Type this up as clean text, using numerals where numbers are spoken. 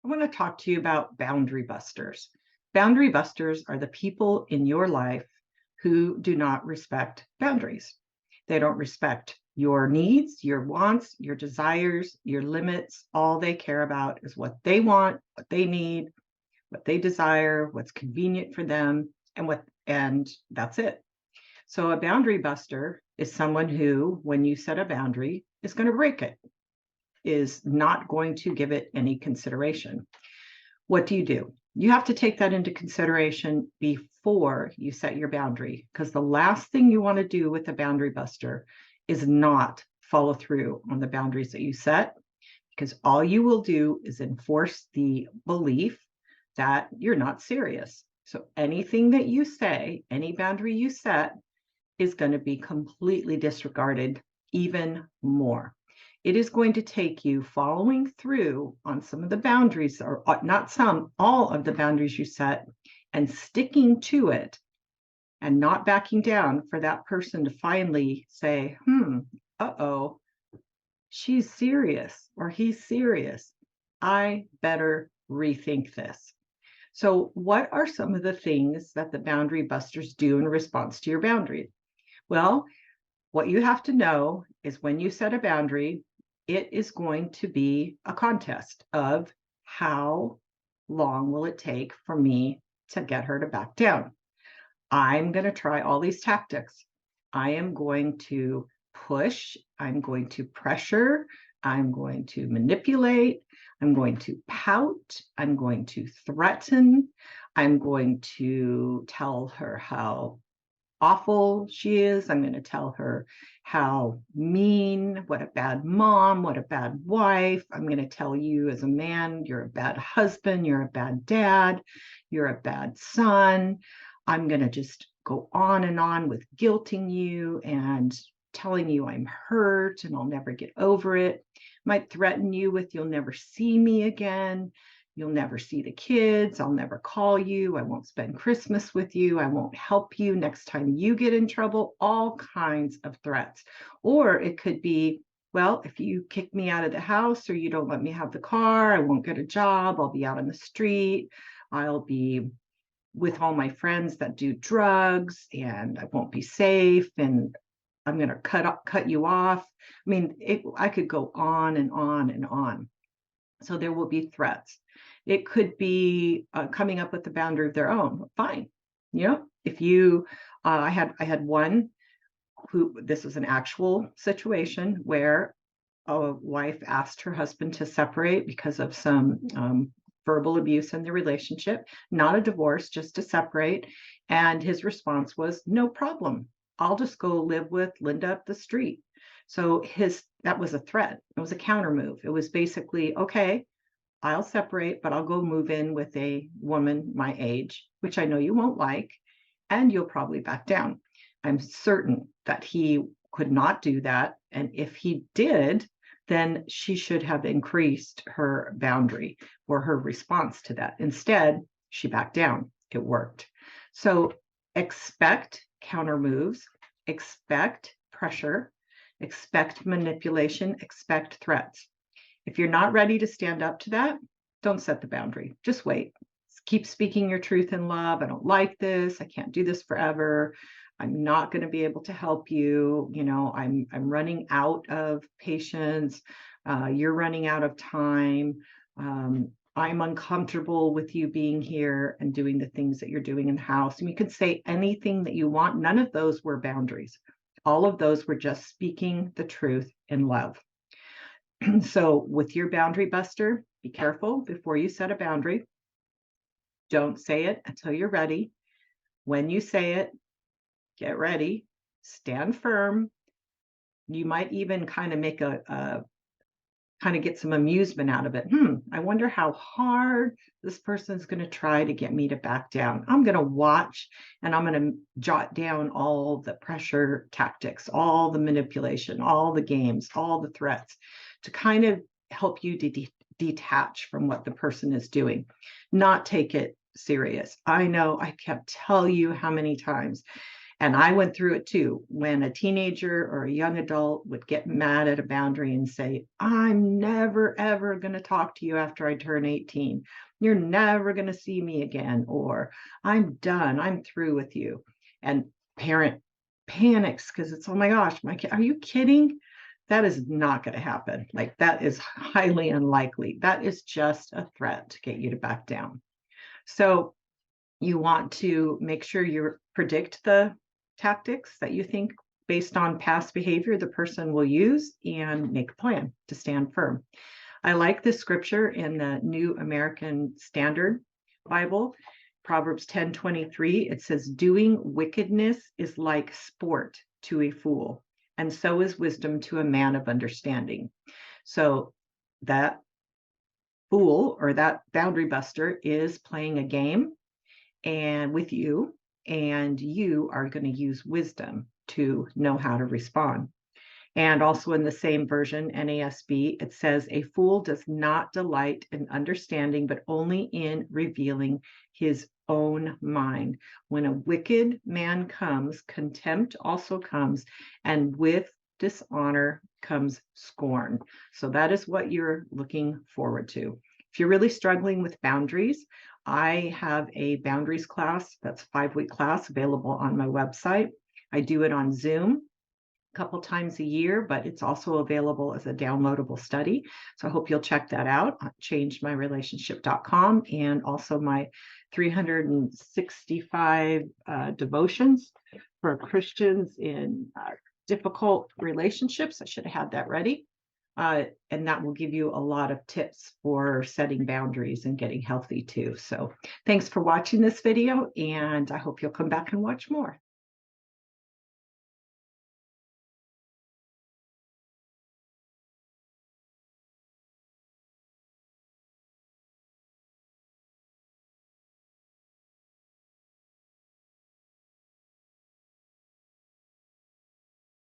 I want to talk to you about boundary busters. Boundary busters are the people in your life who do not respect boundaries. They don't respect your needs, your wants, your desires, your limits. All they care about is what they want, what they need, what they desire, what's convenient for them, and that's it. So a boundary buster is someone who, when you set a boundary, is going to break it, is not going to give it any consideration. What do? You have to take that into consideration before you set your boundary, because the last thing you want to do with a boundary buster is not follow through on the boundaries that you set, because all you will do is enforce the belief that you're not serious. So anything that you say, any boundary you set, is going to be completely disregarded even more. It is going to take you following through on some of the boundaries, or not some, all of the boundaries you set, and sticking to it and not backing down for that person to finally say, uh-oh, she's serious or he's serious. I better rethink this. So what are some of the things that the boundary busters do in response to your boundary? Well, what you have to know is when you set a boundary, it is going to be a contest of how long will it take for me to get her to back down. I'm going to try all these tactics. I am going to push. I'm going to pressure. I'm going to manipulate. I'm going to pout. I'm going to threaten. I'm going to tell her how awful she is. I'm going to tell her how mean, what a bad mom, what a bad wife. I'm going to tell you as a man, you're a bad husband, you're a bad dad, you're a bad son. I'm going to just go on and on with guilting you and telling you I'm hurt and I'll never get over it. Might threaten you with you'll never see me again. You'll never see the kids. I'll never call you. I won't spend Christmas with you. I won't help you next time you get in trouble. All kinds of threats. Or it could be, well, if you kick me out of the house or you don't let me have the car, I won't get a job. I'll be out on the street. I'll be with all my friends that do drugs and I won't be safe and I'm going to cut you off. I mean, I could go on and on and on. So there will be threats. It could be coming up with the boundary of their own. Fine. If you, I had one who, this was an actual situation where a wife asked her husband to separate because of some verbal abuse in the relationship, not a divorce, just to separate. And his response was, no problem. I'll just go live with Linda up the street. So that was a threat. It was a counter move. It was basically, okay, I'll separate, but I'll go move in with a woman my age, which I know you won't like, and you'll probably back down. I'm certain that he could not do that. And if he did, then she should have increased her boundary or her response to that. Instead, she backed down. It worked. So expect counter moves, expect pressure, expect manipulation, expect threats. If you're not ready to stand up to that, don't set the boundary. Just wait. Keep speaking your truth in love. I don't like this. I can't do this forever. I'm not going to be able to help you. I'm running out of patience. You're running out of time. I'm uncomfortable with you being here and doing the things that you're doing in the house. And you can say anything that you want. None of those were boundaries. All of those were just speaking the truth in love. So with your boundary buster, be careful before you set a boundary. Don't say it until you're ready. When you say it, get ready, stand firm. You might even kind of make get some amusement out of it. I wonder how hard this person's going to try to get me to back down. I'm going to watch and I'm going to jot down all the pressure tactics, all the manipulation, all the games, all the threats to kind of help you to detach from what the person is doing, not take it serious. I know I can't tell you how many times. And I went through it too. When a teenager or a young adult would get mad at a boundary and say, I'm never, ever going to talk to you after I turn 18. You're never going to see me again. Or I'm done. I'm through with you. And parent panics because it's, oh my gosh, my kid, are you kidding? That is not going to happen. Like, that is highly unlikely. That is just a threat to get you to back down. So you want to make sure you predict the tactics that you think, based on past behavior, the person will use, and make a plan to stand firm. I like this scripture in the New American Standard Bible, Proverbs 10:23. It says, doing wickedness is like sport to a fool, and so is wisdom to a man of understanding. So that fool, or that boundary buster, is playing a game and with you, and you are going to use wisdom to know how to respond. And also in the same version, NASB, it says, a fool does not delight in understanding, but only in revealing his own mind. When a wicked man comes, contempt also comes, and with dishonor comes scorn. So that is what you're looking forward to. If you're really struggling with boundaries, I have a boundaries class, that's a 5-week class, available on my website. I do it on Zoom couple times a year, but it's also available as a downloadable study. So I hope you'll check that out on changemyrelationship.com, and also my 365 devotions for Christians in difficult relationships. I should have had that ready. And that will give you a lot of tips for setting boundaries and getting healthy too. So thanks for watching this video, and I hope you'll come back and watch more.